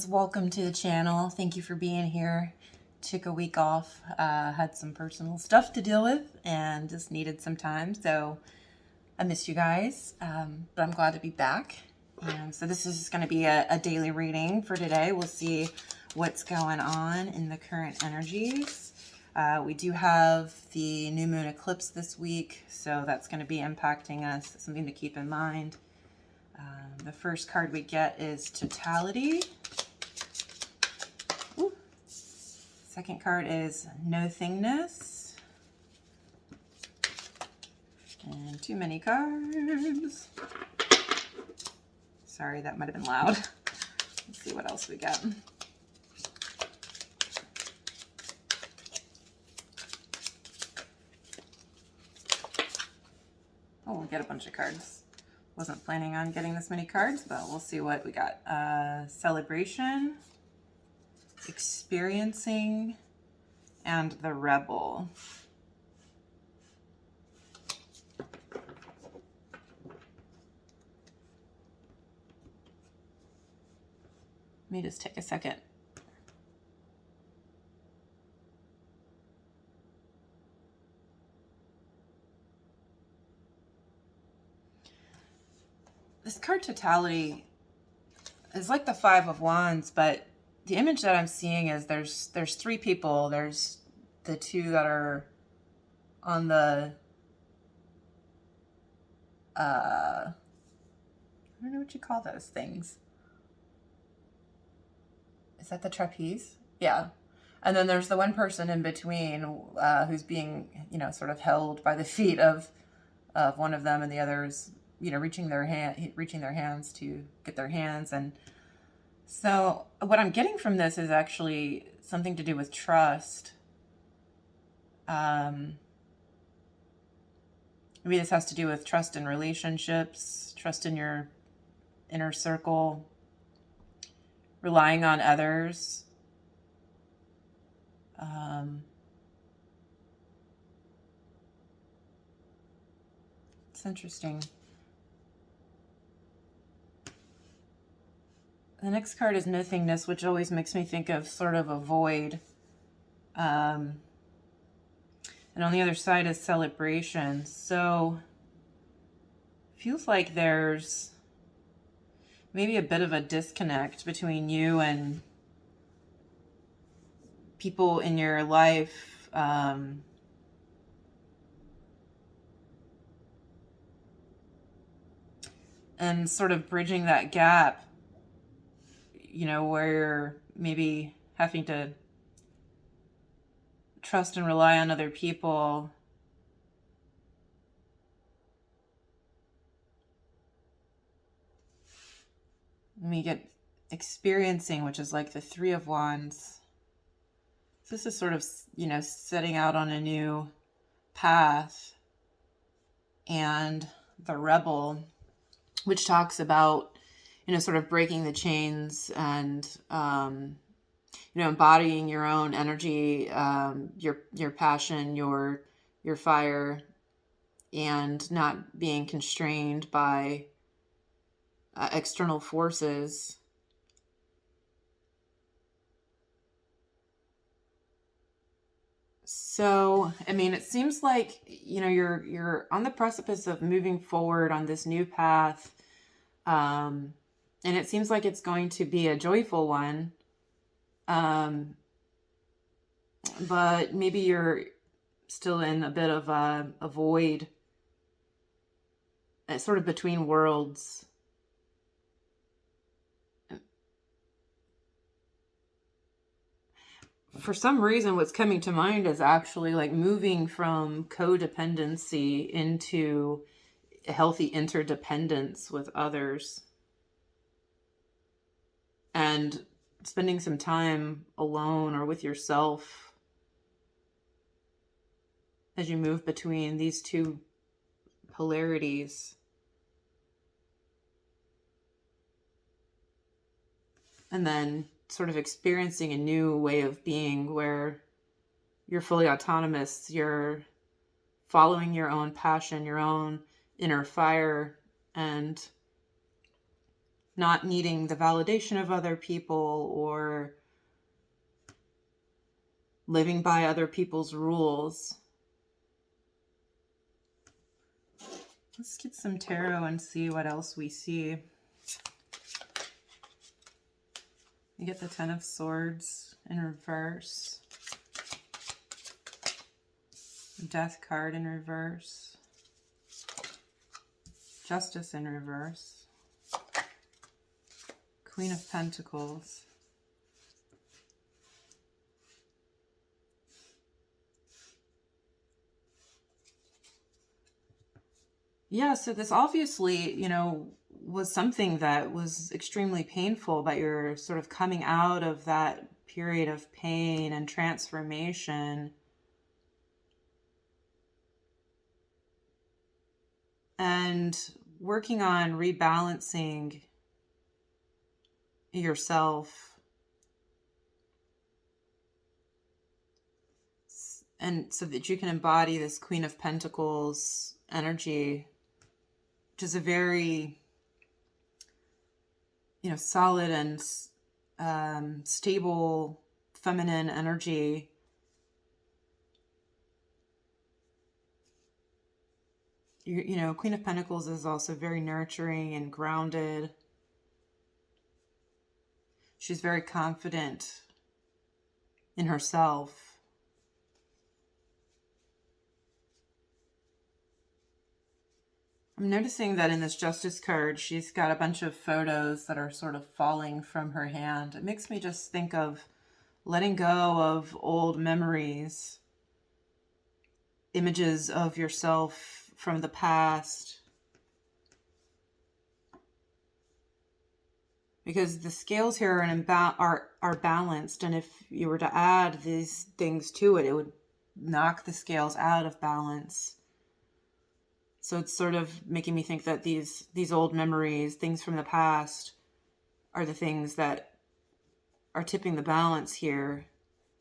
friends, welcome to the channel. Thank you for being here. Took a week off, had some personal stuff to deal with and just needed some time, so I missed you guys, but I'm glad to be back. And so this is going to be a daily reading for today. We'll see what's going on in the current energies. We do have the new moon eclipse this week, so that's going to be impacting us, something to keep in mind. The first card we get is totality. Ooh. Second card is nothingness. And too many cards. Sorry, that might have been loud. Let's see what else we got. Oh, we'll get a bunch of cards. Wasn't planning on getting this many cards, but we'll see what we got. Celebration, experiencing, and the rebel. Let me just take a second. This card totality is like the Five of Wands, but the image that I'm seeing is there's three people. There's the two that are on the I don't know what you call those things. Is that the trapeze? Yeah. And then there's the one person in between who's being, sort of held by the feet of one of them, and the others, reaching their hands to get their hands. And so what I'm getting from this is actually something to do with trust. Maybe this has to do with trust in relationships, trust in your inner circle, relying on others. It's interesting. The next card is nothingness, which always makes me think of sort of a void. And on the other side is celebration. So feels like there's maybe a bit of a disconnect between you and people in your life. And sort of bridging that gap, where you're maybe having to trust and rely on other people. And we get experiencing, which is like the Three of Wands. This is sort of, setting out on a new path. And the Rebel, which talks about, sort of breaking the chains and, embodying your own energy, your passion, your fire, and not being constrained by external forces. So, it seems like, you're on the precipice of moving forward on this new path. And it seems like it's going to be a joyful one. But maybe you're still in a bit of a void, sort of between worlds. For some reason, what's coming to mind is actually like moving from codependency into healthy interdependence with others. And spending some time alone or with yourself as you move between these two polarities. And then sort of experiencing a new way of being where you're fully autonomous, you're following your own passion, your own inner fire, and not needing the validation of other people or living by other people's rules. Let's get some tarot and see what else we see. You get the Ten of Swords in reverse. Death card in reverse. Justice in reverse. Queen of Pentacles. Yeah, so this obviously, was something that was extremely painful, but you're sort of coming out of that period of pain and transformation. And working on rebalancing yourself. And so that you can embody this Queen of Pentacles energy, which is a very, solid and stable feminine energy. Queen of Pentacles is also very nurturing and grounded. She's very confident in herself. I'm noticing that in this Justice card, she's got a bunch of photos that are sort of falling from her hand. It makes me just think of letting go of old memories, images of yourself from the past. Because the scales here are balanced, and if you were to add these things to it, it would knock the scales out of balance. So it's sort of making me think that these old memories, things from the past, are the things that are tipping the balance here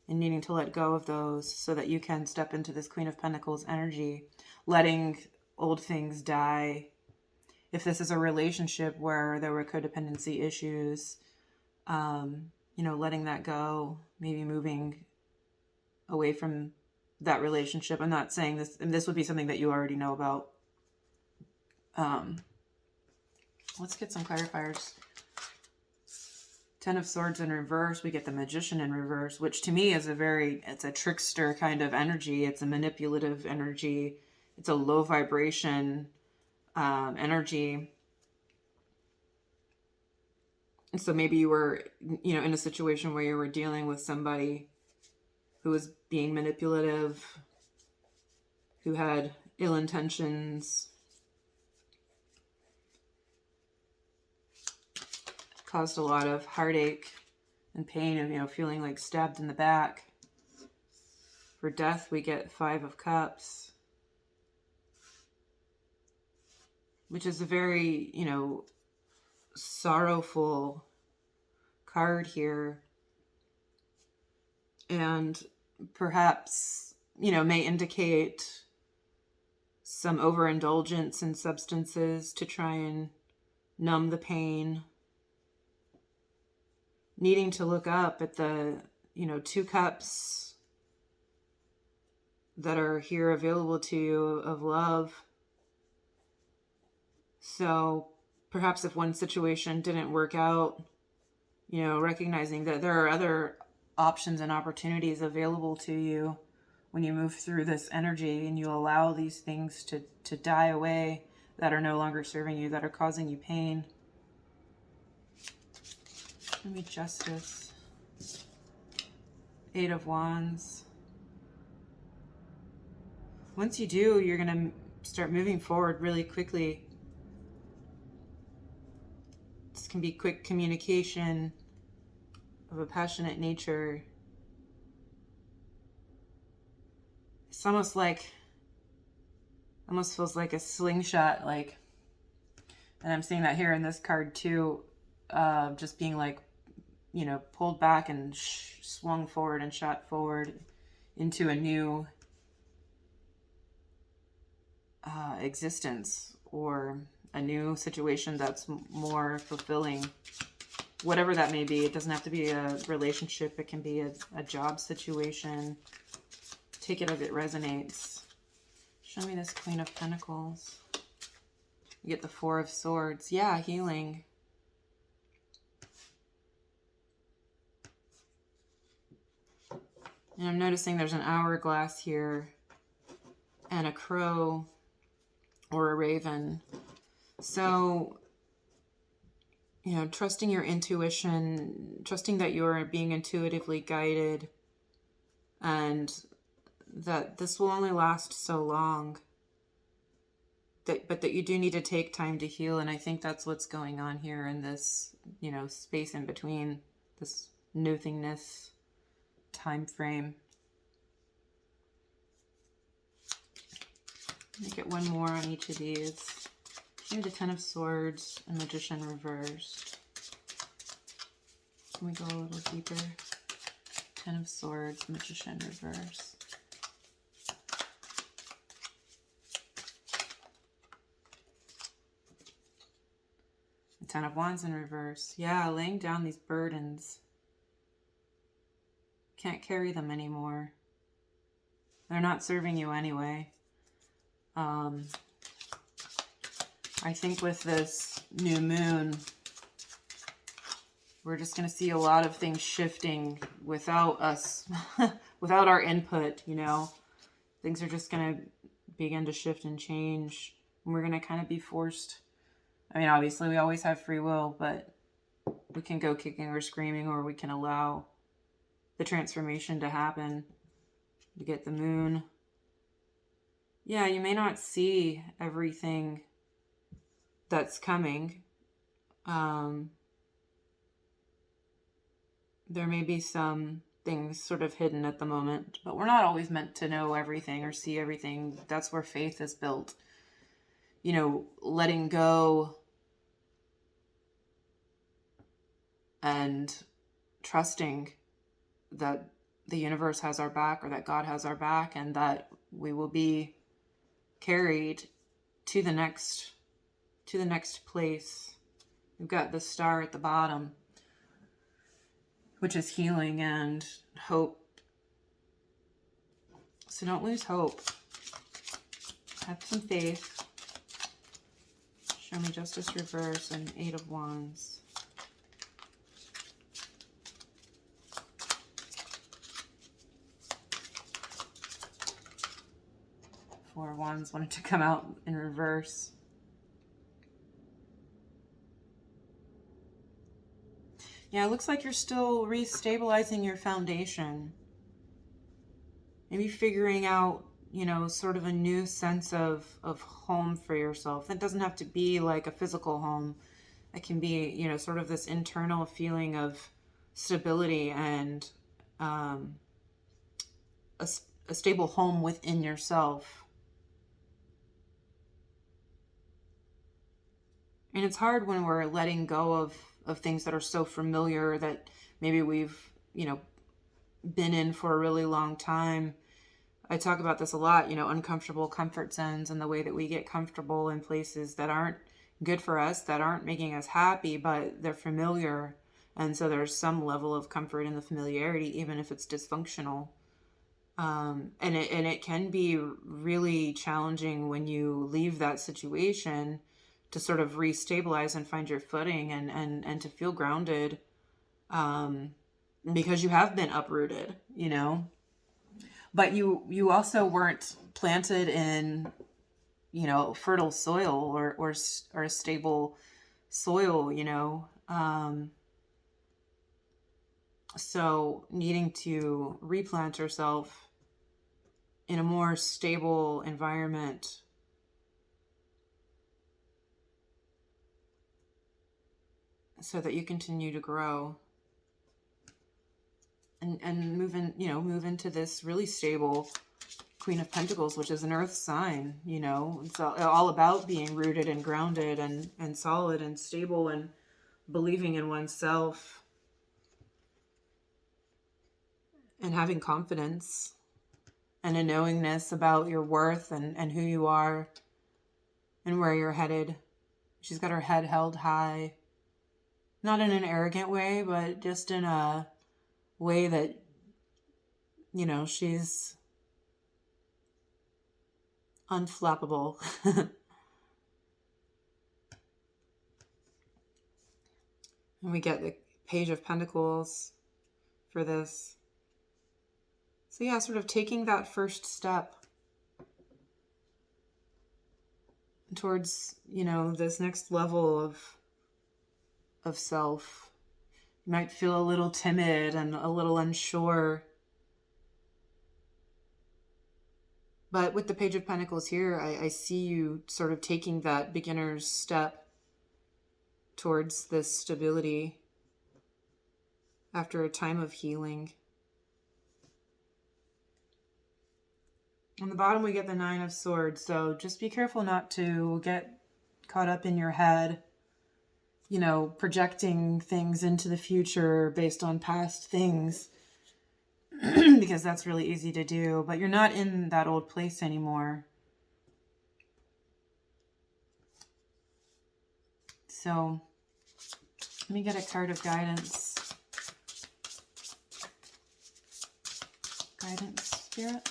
and needing to let go of those so that you can step into this Queen of Pentacles energy, letting old things die. If this is a relationship where there were codependency issues, letting that go, maybe moving away from that relationship. I'm not saying this, and this would be something that you already know about. Let's get some clarifiers. Ten of Swords in reverse. We get the Magician in reverse, which to me is it's a trickster kind of energy. It's a manipulative energy. It's a low vibration energy. And so maybe you were, in a situation where you were dealing with somebody who was being manipulative, who had ill intentions, caused a lot of heartache and pain and, feeling like stabbed in the back. For Death, we get Five of Cups, which is a very, sorrowful card here. And perhaps, may indicate some overindulgence in substances to try and numb the pain. Needing to look up at the, two cups that are here available to you of love. So perhaps if one situation didn't work out, recognizing that there are other options and opportunities available to you when you move through this energy and you allow these things to die away that are no longer serving you, that are causing you pain. Maybe Justice. Eight of Wands. Once you do, you're going to start moving forward really quickly. This can be quick communication of a passionate nature. It's almost feels like a slingshot, and I'm seeing that here in this card too, just being pulled back and swung forward and shot forward into a new existence or a new situation that's more fulfilling, whatever that may be. It doesn't have to be a relationship. It can be a job situation. Take it as it resonates. Show me this Queen of Pentacles. You get the Four of Swords. Yeah, healing. And I'm noticing there's an hourglass here and a crow or a raven. So, you know, trusting your intuition, trusting that you're being intuitively guided, and that this will only last so long. But that you do need to take time to heal. And I think that's what's going on here in this, you know, space in between, this nothingness time frame. Let me get one more on each of these. Maybe the Ten of Swords and Magician reversed. Can we go a little deeper? Ten of Swords, Magician reversed. The Ten of Wands in reverse. Yeah, laying down these burdens. Can't carry them anymore. They're not serving you anyway. I think with this new moon, we're just going to see a lot of things shifting without us, without our input, you know. Things are just going to begin to shift and change. And we're going to kind of be forced. I mean, obviously we always have free will, but we can go kicking or screaming, or we can allow the transformation to happen. You get the moon. Yeah, you may not see everything that's coming. There may be some things sort of hidden at the moment, but we're not always meant to know everything or see everything. That's where faith is built. You know, letting go and trusting that the universe has our back, or that God has our back, and that we will be carried to the next place. We've got the Star at the bottom, which is healing and hope. So don't lose hope. Have some faith. Show me Justice reverse and Eight of Wands. Four of Wands wanted to come out in reverse. Yeah, it looks like you're still restabilizing your foundation. Maybe figuring out, you know, sort of a new sense of home for yourself. That doesn't have to be like a physical home. It can be, you know, sort of this internal feeling of stability and a stable home within yourself. And it's hard when we're letting go of things that are so familiar, that maybe we've, you know, been in for a really long time. I talk about this a lot, you know, uncomfortable comfort zones, and the way that we get comfortable in places that aren't good for us, that aren't making us happy, but they're familiar. And so there's some level of comfort in the familiarity, even if it's dysfunctional. And it can be really challenging when you leave that situation to sort of restabilize and find your footing and to feel grounded, because you have been uprooted, you know. But you also weren't planted in, you know, fertile soil or a stable soil, you know. So needing to replant yourself in a more stable environment so that you continue to grow and move into this really stable Queen of Pentacles, which is an earth sign. You know, it's all about being rooted and grounded and solid and stable and believing in oneself and having confidence and a knowingness about your worth and who you are and where you're headed. She's got her head held high, not in an arrogant way, but just in a way that, she's unflappable. And we get the Page of Pentacles for this. So yeah, sort of taking that first step towards, this next level of self. You might feel a little timid and a little unsure. But with the Page of Pentacles here, I see you sort of taking that beginner's step towards this stability after a time of healing. On the bottom, we get the Nine of Swords. So just be careful not to get caught up in your head, projecting things into the future based on past things, because that's really easy to do. But you're not in that old place anymore. So let me get a card of guidance. Guidance, Spirit.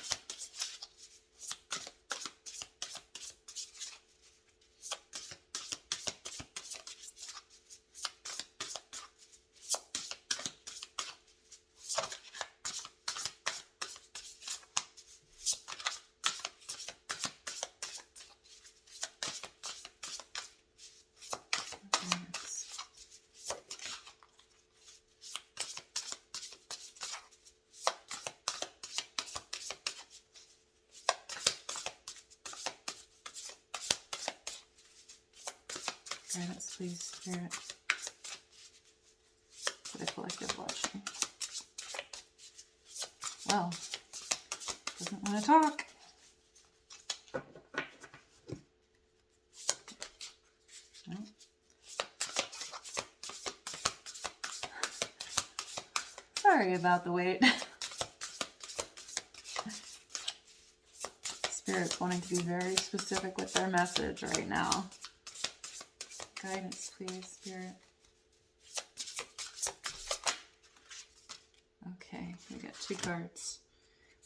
Guidance, please, Spirit, for the collective watching. Well, doesn't want to talk. No. Sorry about the wait. Spirit's wanting to be very specific with their message right now. Guidance, please, Spirit. Okay, we get 2 cards.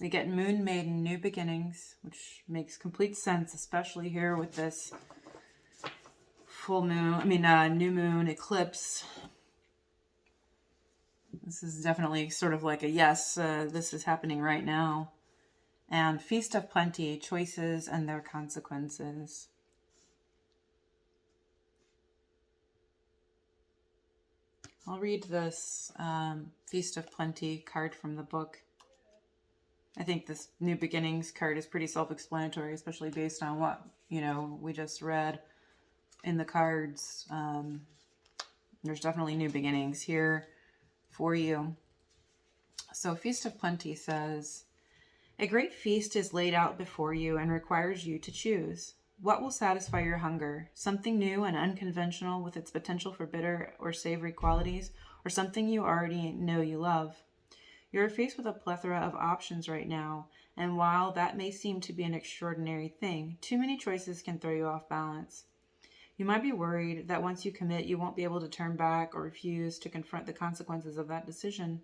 We get Moon Maiden, New Beginnings, which makes complete sense, especially here with this new moon eclipse. This is definitely sort of like a yes, this is happening right now. And Feast of Plenty, choices and their consequences. I'll read this Feast of Plenty card from the book. I think this New Beginnings card is pretty self-explanatory, especially based on what, we just read in the cards. There's definitely new beginnings here for you. So Feast of Plenty says, a great feast is laid out before you and requires you to choose. What will satisfy your hunger? Something new and unconventional with its potential for bitter or savory qualities, or something you already know you love? You're faced with a plethora of options right now, and while that may seem to be an extraordinary thing, too many choices can throw you off balance. You might be worried that once you commit, you won't be able to turn back or refuse to confront the consequences of that decision.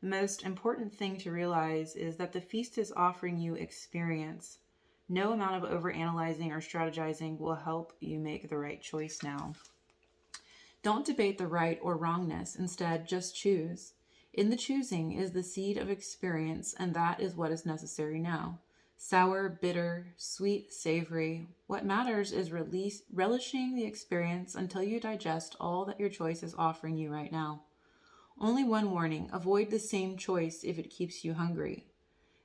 The most important thing to realize is that the feast is offering you experience. No amount of overanalyzing or strategizing will help you make the right choice now. Don't debate the right or wrongness. Instead, just choose. In the choosing is the seed of experience, and that is what is necessary now. Sour, bitter, sweet, savory. What matters is relishing the experience until you digest all that your choice is offering you right now. Only one warning: avoid the same choice if it keeps you hungry.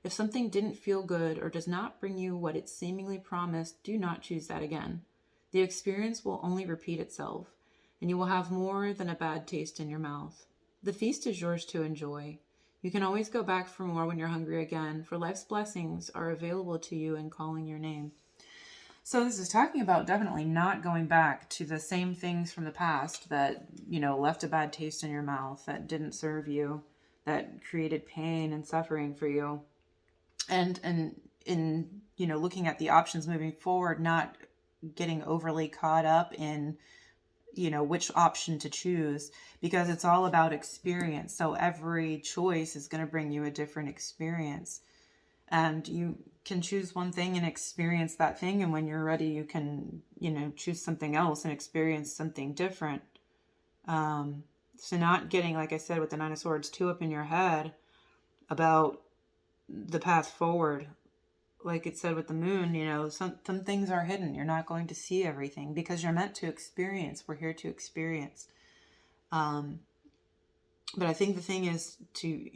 If something didn't feel good or does not bring you what it seemingly promised, do not choose that again. The experience will only repeat itself, and you will have more than a bad taste in your mouth. The feast is yours to enjoy. You can always go back for more when you're hungry again, for life's blessings are available to you in calling your name. So this is talking about definitely not going back to the same things from the past that, left a bad taste in your mouth, that didn't serve you, that created pain and suffering for you. And in looking at the options moving forward, not getting overly caught up in, which option to choose, because it's all about experience. So every choice is going to bring you a different experience. And you can choose one thing and experience that thing. And when you're ready, you can, choose something else and experience something different. So not getting, like I said, with the Nine of Swords, too up in your head about the path forward. Like it said with the moon, some things are hidden. You're not going to see everything because you're meant to experience. We're here to experience. But I think the thing is to,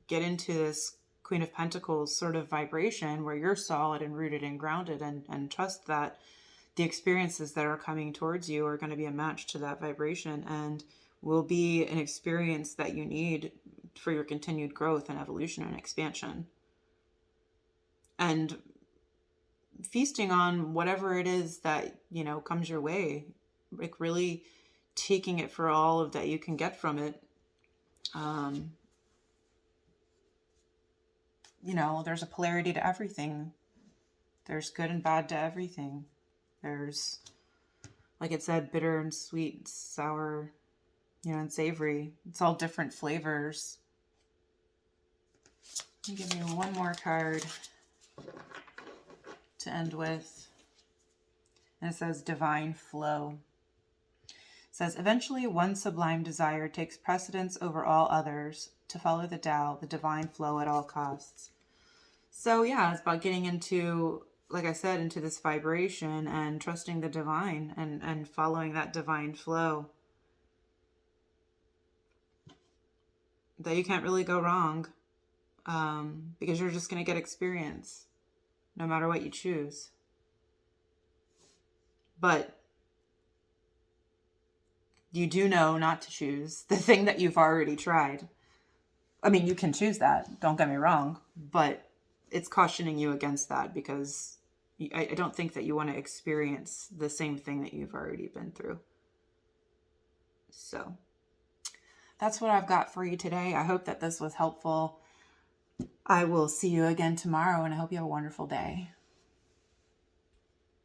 get into this Queen of Pentacles sort of vibration where you're solid and rooted and grounded, and trust that the experiences that are coming towards you are going to be a match to that vibration and will be an experience that you need for your continued growth and evolution and expansion. And feasting on whatever it is that, comes your way, like really taking it for all of that you can get from it. There's a polarity to everything. There's good and bad to everything. There's, like it said, bitter and sweet, sour, and savory. It's all different flavors. Let me give you one more card to end with. And it says divine flow. It says, eventually one sublime desire takes precedence over all others, to follow the Tao, the divine flow at all costs. So yeah, it's about getting into, like I said, into this vibration and trusting the divine and following that divine flow. That you can't really go wrong, because you're just going to get experience no matter what you choose. But you do know not to choose the thing that you've already tried. I mean, you can choose that, don't get me wrong, but it's cautioning you against that, because I don't think that you want to experience the same thing that you've already been through. So that's what I've got for you today. I hope that this was helpful. I will see you again tomorrow, and I hope you have a wonderful day.